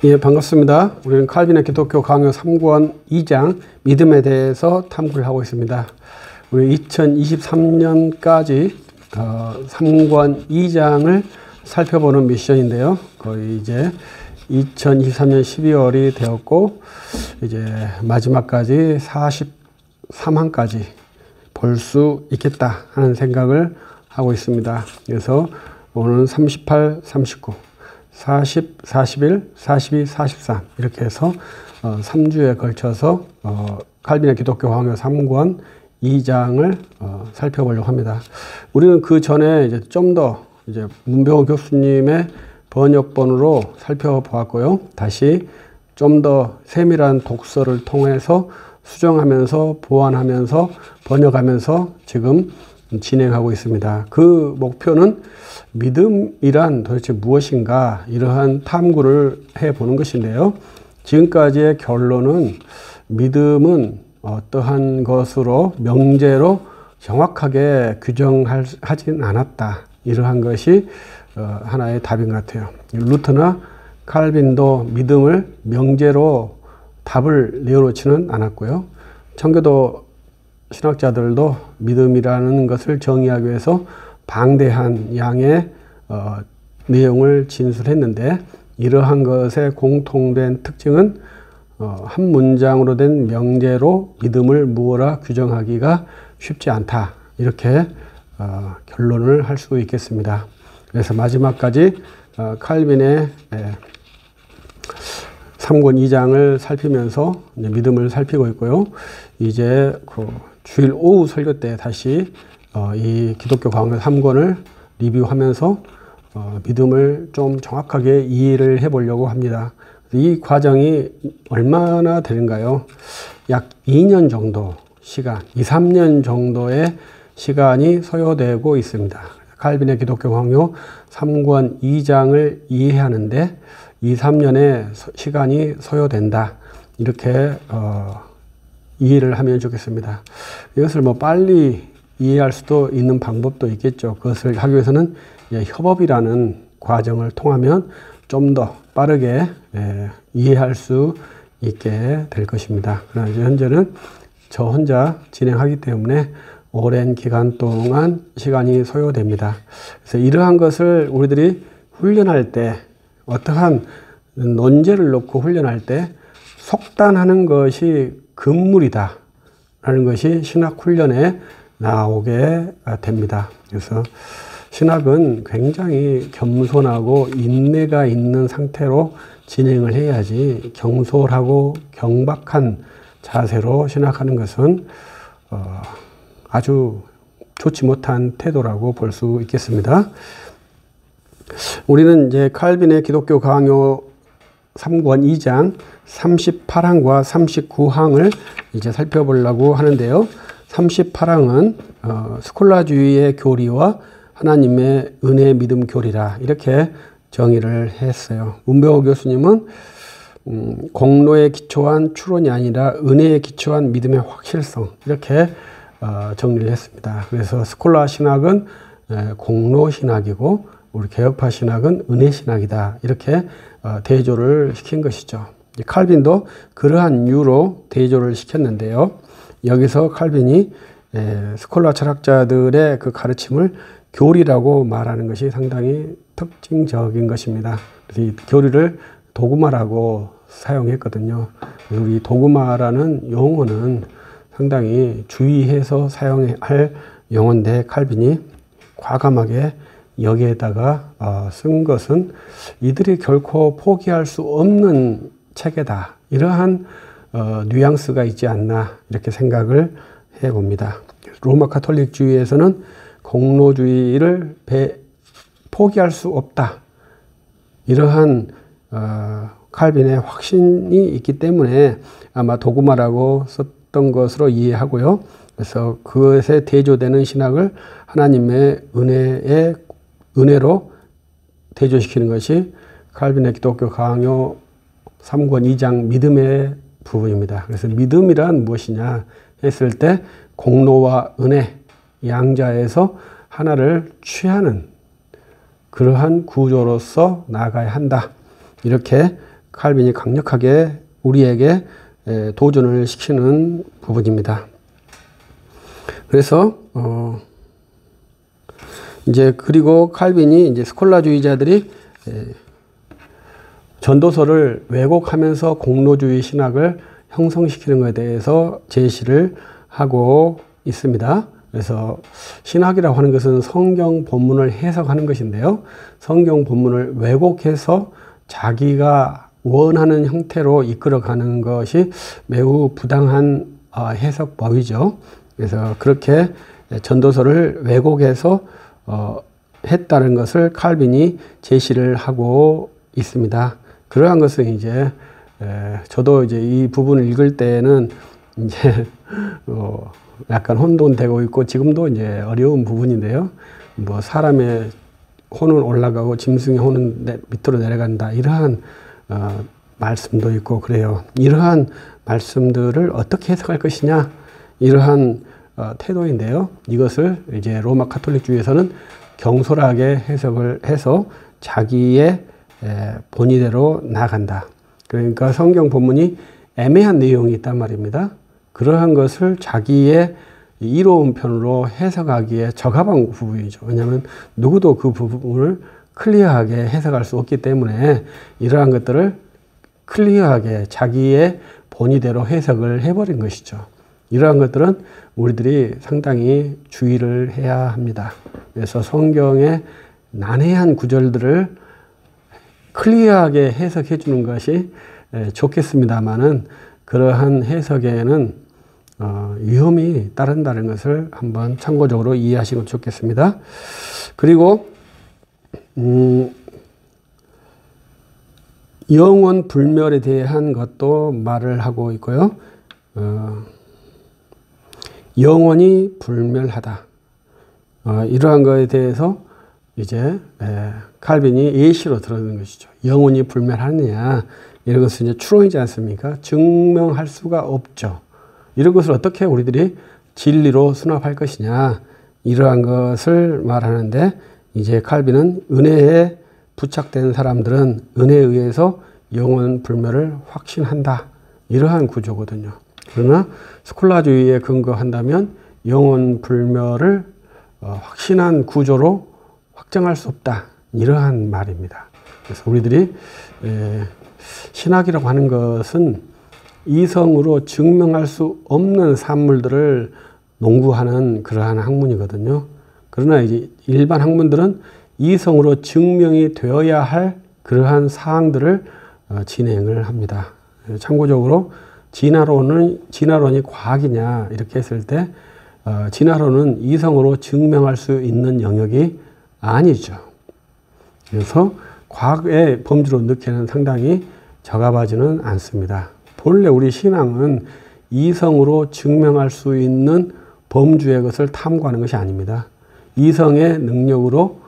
예, 반갑습니다. 우리는 칼빈의 기독교 강요 3권 2장 믿음에 대해서 탐구를 하고 있습니다. 우리 2023년까지 3권 2장을 살펴보는 미션인데요. 거의 이제 2023년 12월이 되었고 이제 마지막까지 43항까지 볼 수 있겠다 하는 생각을 하고 있습니다. 그래서 오늘은 38, 39 40, 41, 42, 43 이렇게 해서 3주에 걸쳐서 칼빈의 기독교 강요 3권 2장을 살펴보려고 합니다. 우리는 그 전에 이제 좀 더 이제 문병호 교수님의 번역본으로 살펴보았고요. 다시 좀 더 세밀한 독서를 통해서 수정하면서 보완하면서 번역하면서 지금 진행하고 있습니다. 그 목표는 믿음이란 도대체 무엇인가 이러한 탐구를 해보는 것인데요. 지금까지의 결론은 믿음은 어떠한 것으로 명제로 정확하게 규정하진 않았다. 이러한 것이 하나의 답인 것 같아요. 루터나 칼빈도 믿음을 명제로 답을 내어놓지는 않았고요. 청교도 신학자들도 믿음이라는 것을 정의하기 위해서 방대한 양의 내용을 진술했는데 이러한 것의 공통된 특징은 한 문장으로 된 명제로 믿음을 무어라 규정하기가 쉽지 않다. 이렇게 결론을 할 수 있겠습니다. 그래서 마지막까지 칼빈의 3권 2장을 살피면서 믿음을 살피고 있고요. 이제 그 주일 오후 설교 때 다시 이 기독교 강요 3권을 리뷰하면서 믿음을 좀 정확하게 이해를 해보려고 합니다. 이 과정이 얼마나 되는가요? 약 2년 정도 시간, 2, 3년 정도의 시간이 소요되고 있습니다. 칼빈의 기독교 강요 3권 2장을 이해하는데 2, 3년의 시간이 소요된다. 이렇게 이해를 하면 좋겠습니다. 이것을 뭐 빨리 이해할 수도 있는 방법도 있겠죠. 그것을 하기 위해서는 협업이라는 과정을 통하면 좀 더 빠르게 이해할 수 있게 될 것입니다. 그러나 이제 현재는 저 혼자 진행하기 때문에 오랜 기간 동안 시간이 소요됩니다. 그래서 이러한 것을 우리들이 훈련할 때 어떠한 논제를 놓고 훈련할 때 속단하는 것이 금물이다 라는 것이 신학훈련에 나오게 됩니다. 그래서 신학은 굉장히 겸손하고 인내가 있는 상태로 진행을 해야지 경솔하고 경박한 자세로 신학하는 것은 아주 좋지 못한 태도라고 볼 수 있겠습니다. 우리는 이제 칼빈의 기독교 강요 3권 2장 38항과 39항을 이제 살펴보려고 하는데요. 38항은 스콜라주의의 교리와 하나님의 은혜의 믿음 교리라 이렇게 정의를 했어요. 문병호 교수님은 공로에 기초한 추론이 아니라 은혜에 기초한 믿음의 확실성 이렇게 정리를 했습니다. 그래서 스콜라 신학은 공로 신학이고 우리 개혁파 신학은 은혜 신학이다. 이렇게 대조를 시킨 것이죠. 칼빈도 그러한 이유로 대조를 시켰는데요. 여기서 칼빈이 스콜라 철학자들의 그 가르침을 교리라고 말하는 것이 상당히 특징적인 것입니다. 그래서 이 교리를 도그마라고 사용했거든요. 우리 도그마라는 용어는 상당히 주의해서 사용할 용어인데 칼빈이 과감하게 여기에다가 쓴 것은 이들이 결코 포기할 수 없는 체계다. 이러한 뉘앙스가 있지 않나 이렇게 생각을 해봅니다. 로마 카톨릭주의에서는 공로주의를 포기할 수 없다. 이러한 칼빈의 확신이 있기 때문에 아마 도그마라고 썼던 것으로 이해하고요. 그래서 그것에 대조되는 신학을 하나님의 은혜로 대조시키는 것이 칼빈의 기독교 강요 3권 2장 믿음의 부분입니다. 그래서 믿음이란 무엇이냐 했을 때 공로와 은혜 양자에서 하나를 취하는 그러한 구조로서 나아가야 한다. 이렇게 칼빈이 강력하게 우리에게 도전을 시키는 부분입니다. 그래서 이제 그리고 칼빈이 이제 스콜라주의자들이 전도서를 왜곡하면서 공로주의 신학을 형성시키는 것에 대해서 제시를 하고 있습니다. 그래서 신학이라고 하는 것은 성경 본문을 해석하는 것인데요. 성경 본문을 왜곡해서 자기가 원하는 형태로 이끌어가는 것이 매우 부당한 해석법이죠. 그래서 그렇게 전도서를 왜곡해서 했다는 것을 칼빈이 제시를 하고 있습니다. 그러한 것은 이제 저도 이제 이 부분을 읽을 때는 이제 약간 혼돈되고 있고 지금도 이제 어려운 부분인데요. 뭐 사람의 혼은 올라가고 짐승의 혼은 밑으로 내려간다. 이러한 말씀도 있고 그래요. 이러한 말씀들을 어떻게 해석할 것이냐. 이러한 태도인데요. 이것을 이제 로마 카톨릭주의에서는 경솔하게 해석을 해서 자기의 본의대로 나간다. 그러니까 성경 본문이 애매한 내용이 있단 말입니다. 그러한 것을 자기의 이로운 편으로 해석하기에 적합한 부분이죠. 왜냐하면 누구도 그 부분을 클리어하게 해석할 수 없기 때문에 이러한 것들을 클리어하게 자기의 본의대로 해석을 해버린 것이죠. 이러한 것들은 우리들이 상당히 주의를 해야 합니다. 그래서 성경의 난해한 구절들을 클리어하게 해석해 주는 것이 좋겠습니다만은 그러한 해석에는 위험이 따른다는 것을 한번 참고적으로 이해하시면 좋겠습니다. 그리고 영원 불멸에 대한 것도 말을 하고 있고요. 영원히 불멸하다. 이러한 것에 대해서 이제 칼빈이 예시로 들어주는 것이죠. 영원히 불멸하느냐 이런 것은 이제 추론이지 않습니까? 증명할 수가 없죠. 이런 것을 어떻게 우리들이 진리로 수납할 것이냐 이러한 것을 말하는데 이제 칼빈은 은혜에 부착된 사람들은 은혜에 의해서 영원 불멸을 확신한다. 이러한 구조거든요. 그러나 스콜라주의에 근거한다면 영원 불멸을 확신한 구조로 확정할 수 없다. 이러한 말입니다. 그래서 우리들이 신학이라고 하는 것은 이성으로 증명할 수 없는 산물들을 농구하는 그러한 학문이거든요. 그러나 이제 일반 학문들은 이성으로 증명이 되어야 할 그러한 사항들을 진행을 합니다. 참고적으로 진화론이 과학이냐 이렇게 했을 때 진화론은 이성으로 증명할 수 있는 영역이 아니죠. 그래서 과학의 범주로 넣기에는 상당히 적합하지는 않습니다. 본래 우리 신앙은 이성으로 증명할 수 있는 범주의 것을 탐구하는 것이 아닙니다. 이성의 능력으로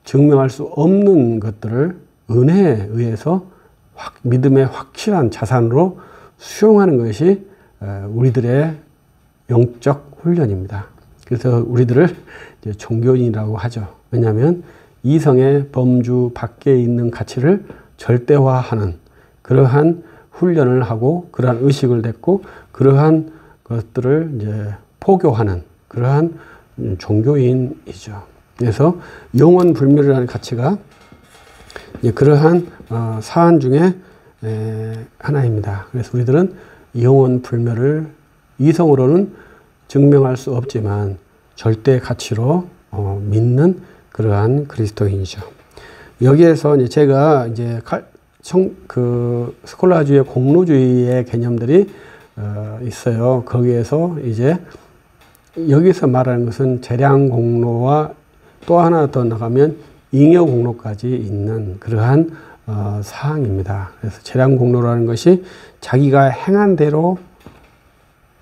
증명할 수 없는 것들을 은혜에 의해서 믿음의 확실한 자산으로 수용하는 것이 우리들의 영적 훈련입니다. 그래서 우리들을 이제 종교인이라고 하죠. 왜냐하면 이성의 범주 밖에 있는 가치를 절대화하는 그러한 훈련을 하고 그러한 의식을 냈고 그러한 것들을 이제 포교하는 그러한 종교인이죠. 그래서 영원 불멸이라는 가치가 그러한 사안 중에 하나입니다. 그래서 우리들은 영원 불멸을 이성으로는 증명할 수 없지만 절대 가치로 믿는 그러한 그리스도인이죠. 여기에서 이제 제가 이제 스콜라주의 공로주의의 개념들이 있어요. 거기에서 이제 여기서 말하는 것은 재량 공로와 또 하나 더 나가면 잉여 공로까지 있는 그러한 사항입니다. 그래서 재량 공로라는 것이 자기가 행한 대로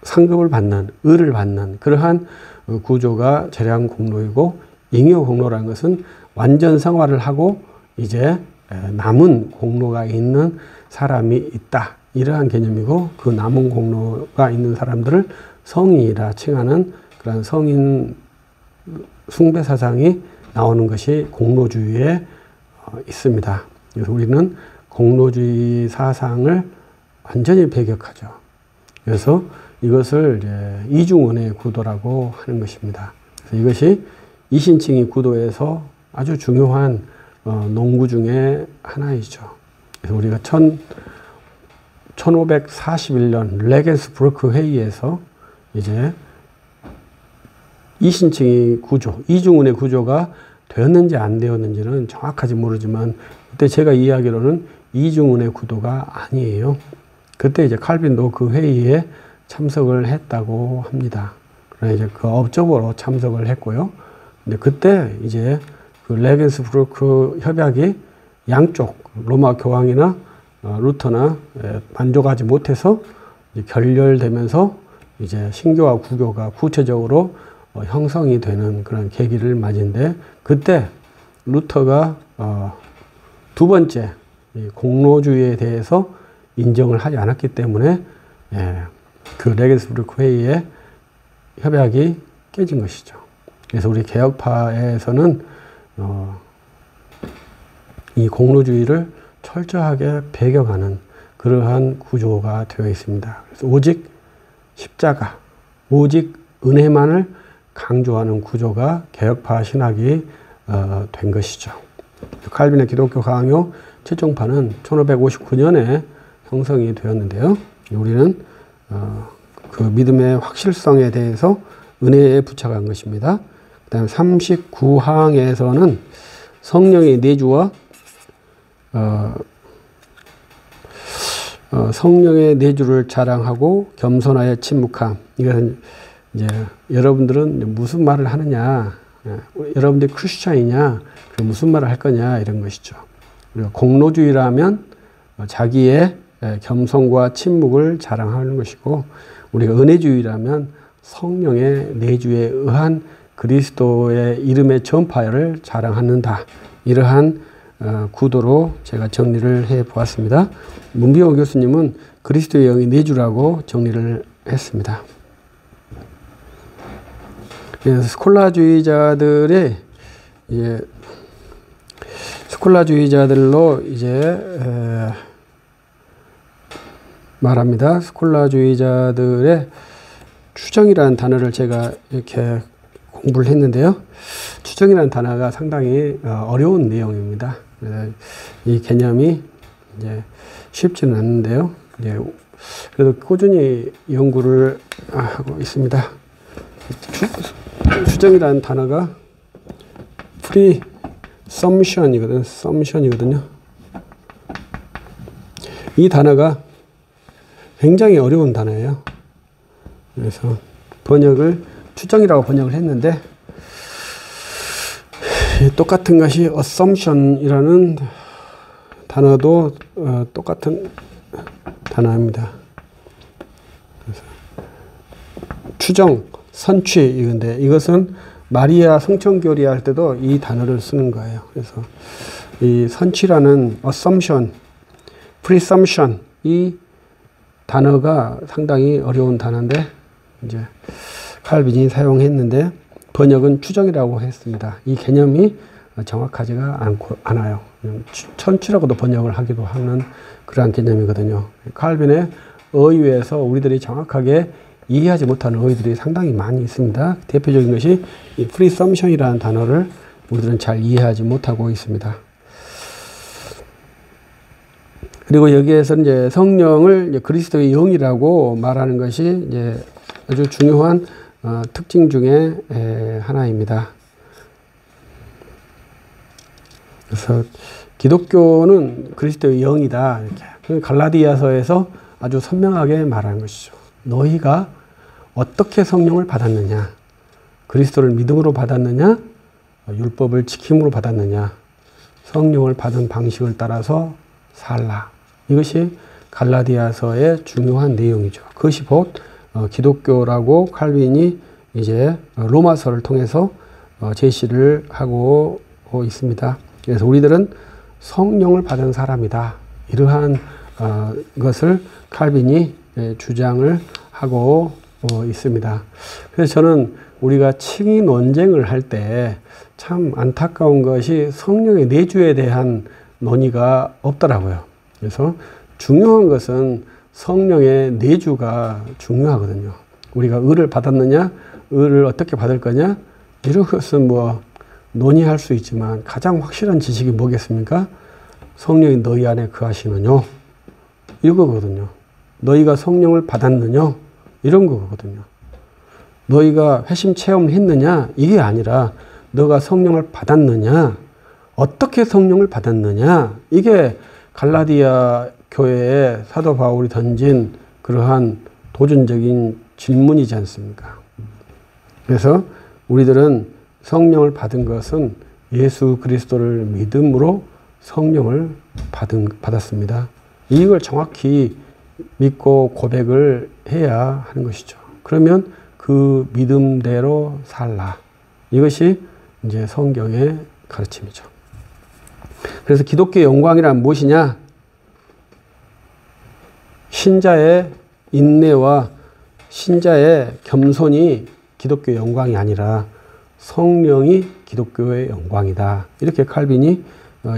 상급을 받는, 을을 받는 그러한 구조가 재량 공로이고 잉여 공로라는 것은 완전 생활을 하고 이제 남은 공로가 있는 사람이 있다. 이러한 개념이고 그 남은 공로가 있는 사람들을 성인이라 칭하는 그런 성인 숭배 사상이 나오는 것이 공로주의에 있습니다. 그래서 우리는 공로주의 사상을 완전히 배격하죠. 그래서 이것을 이제 이중은혜의 구도라고 하는 것입니다. 그래서 이것이 이신칭의 구도에서 아주 중요한 농구 중에 하나이죠. 그래서 우리가 1541년 레겐스부르크 회의에서 이제 이신칭의 구조, 이중은혜 구조가 되었는지 안 되었는지는 정확하지 모르지만 그때 제가 이야기로는 이중은혜 구도가 아니에요. 그때 이제 칼빈도 그 회의에 참석을 했다고 합니다. 그러나 이제 그 업적으로 참석을 했고요. 근데 그때 이제 그 레겐스부르크 협약이 양쪽 로마 교황이나 루터나 만족하지 못해서 이제 결렬되면서 이제 신교와 구교가 구체적으로 형성이 되는 그런 계기를 맞은데 그때 루터가 두 번째 공로주의에 대해서 인정을 하지 않았기 때문에 그 레겐스부르크 회의의 협약이 깨진 것이죠. 그래서 우리 개혁파에서는 이 공로주의를 철저하게 배격하는 그러한 구조가 되어 있습니다. 그래서 오직 십자가, 오직 은혜만을 강조하는 구조가 개혁파 신학이 된 것이죠. 칼빈의 기독교 강요 최종파는 1559년에 형성이 되었는데요. 우리는 그 믿음의 확실성에 대해서 은혜에 부착한 것입니다. 그 다음 39항에서는 성령의 내주와 성령의 내주를 자랑하고 겸손하여 침묵함. 이것은 이제 여러분들은 무슨 말을 하느냐, 여러분들이 크리스찬이냐, 무슨 말을 할 거냐 이런 것이죠. 그리고 공로주의라면 자기의 겸손과 침묵을 자랑하는 것이고, 우리가 은혜주의라면 성령의 내주에 의한 그리스도의 이름의 전파를 자랑하는다. 이러한 구도로 제가 정리를 해 보았습니다. 문비호 교수님은 그리스도의 영이 내주라고 정리를 했습니다. 스콜라주의자들의 스콜라주의자들로 이제 말합니다. 스콜라주의자들의 추정이라는 단어를 제가 이렇게 공부를 했는데요. 추정이라는 단어가 상당히 어려운 내용입니다. 이 개념이 이제 쉽지는 않는데요. 그래도 꾸준히 연구를 하고 있습니다. 추정이라는 단어가 presumption이거든요. 이 단어가 굉장히 어려운 단어예요. 그래서 추정이라고 번역을 했는데, 똑같은 것이 assumption이라는 단어도 똑같은 단어입니다. 그래서 추정, 선취 이건데, 이것은 마리아 성천교리 할 때도 이 단어를 쓰는 거예요. 그래서 이 선취라는 assumption, presumption 이 단어가 상당히 어려운 단어인데 이제 칼빈이 사용했는데 번역은 추정이라고 했습니다. 이 개념이 정확하지가 않아요. 천취라고도 번역을 하기도 하는 그러한 개념이거든요. 칼빈의 어휘에서 우리들이 정확하게 이해하지 못하는 어휘들이 상당히 많이 있습니다. 대표적인 것이 이 presumption이라는 단어를 우리들은 잘 이해하지 못하고 있습니다. 그리고 여기에서 이제 성령을 이제 그리스도의 영이라고 말하는 것이 이제 아주 중요한 특징 중에 하나입니다. 그래서 기독교는 그리스도의 영이다. 이렇게 갈라디아서에서 아주 선명하게 말하는 것이죠. 너희가 어떻게 성령을 받았느냐? 그리스도를 믿음으로 받았느냐? 율법을 지킴으로 받았느냐? 성령을 받은 방식을 따라서 살라. 이것이 갈라디아서의 중요한 내용이죠. 그것이 곧 기독교라고 칼빈이 이제 로마서를 통해서 제시를 하고 있습니다. 그래서 우리들은 성령을 받은 사람이다. 이러한 것을 칼빈이 주장을 하고 있습니다. 그래서 저는 우리가 칭의 논쟁을 할 때 참 안타까운 것이 성령의 내주에 대한 논의가 없더라고요. 그래서 중요한 것은 성령의 내주가 중요하거든요. 우리가 의를 받았느냐, 의를 어떻게 받을 거냐, 이런 것은 뭐 논의할 수 있지만 가장 확실한 지식이 뭐겠습니까? 성령이 너희 안에 거하시느냐, 이거거든요. 너희가 성령을 받았느냐, 이런 거거든요. 너희가 회심 체험을 했느냐, 이게 아니라 너가 성령을 받았느냐, 어떻게 성령을 받았느냐, 이게 갈라디아 교회에 사도 바울이 던진 그러한 도전적인 질문이지 않습니까? 그래서 우리들은 성령을 받은 것은 예수 그리스도를 믿음으로 성령을 받았습니다. 이걸 정확히 믿고 고백을 해야 하는 것이죠. 그러면 그 믿음대로 살라. 이것이 이제 성경의 가르침이죠. 그래서 기독교의 영광이란 무엇이냐? 신자의 인내와 신자의 겸손이 기독교의 영광이 아니라 성령이 기독교의 영광이다. 이렇게 칼빈이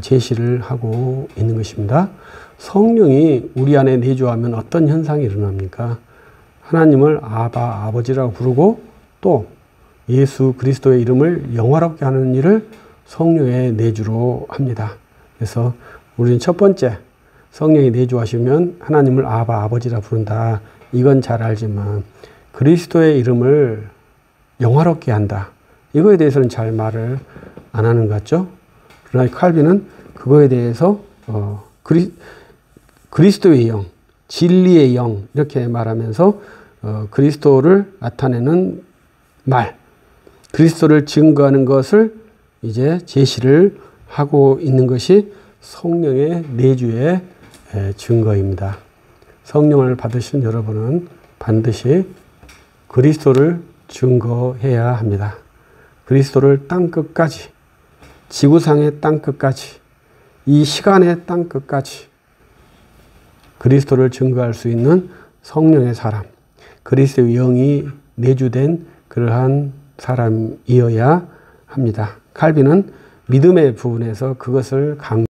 제시를 하고 있는 것입니다. 성령이 우리 안에 내주하면 어떤 현상이 일어납니까? 하나님을 아버지라고 부르고 또 예수 그리스도의 이름을 영화롭게 하는 일을 성령의 내주로 합니다. 그래서 우리는 첫 번째, 성령이 내주하시면 하나님을 아버지라 부른다. 이건 잘 알지만 그리스도의 이름을 영화롭게 한다. 이거에 대해서는 잘 말을 안 하는 것 같죠? 그러나 칼빈은 그거에 대해서 그리스도의 영, 진리의 영 이렇게 말하면서 그리스도를 나타내는 말, 그리스도를 증거하는 것을 이제 제시를 하고 있는 것이 성령의 내주의 증거입니다. 성령을 받으신 여러분은 반드시 그리스도를 증거해야 합니다. 그리스도를 땅끝까지, 지구상의 땅끝까지, 이 시간의 땅끝까지 그리스도를 증거할 수 있는 성령의 사람, 그리스도의 영이 내주된 그러한 사람이어야 합니다. 칼빈은 믿음의 부분에서 그것을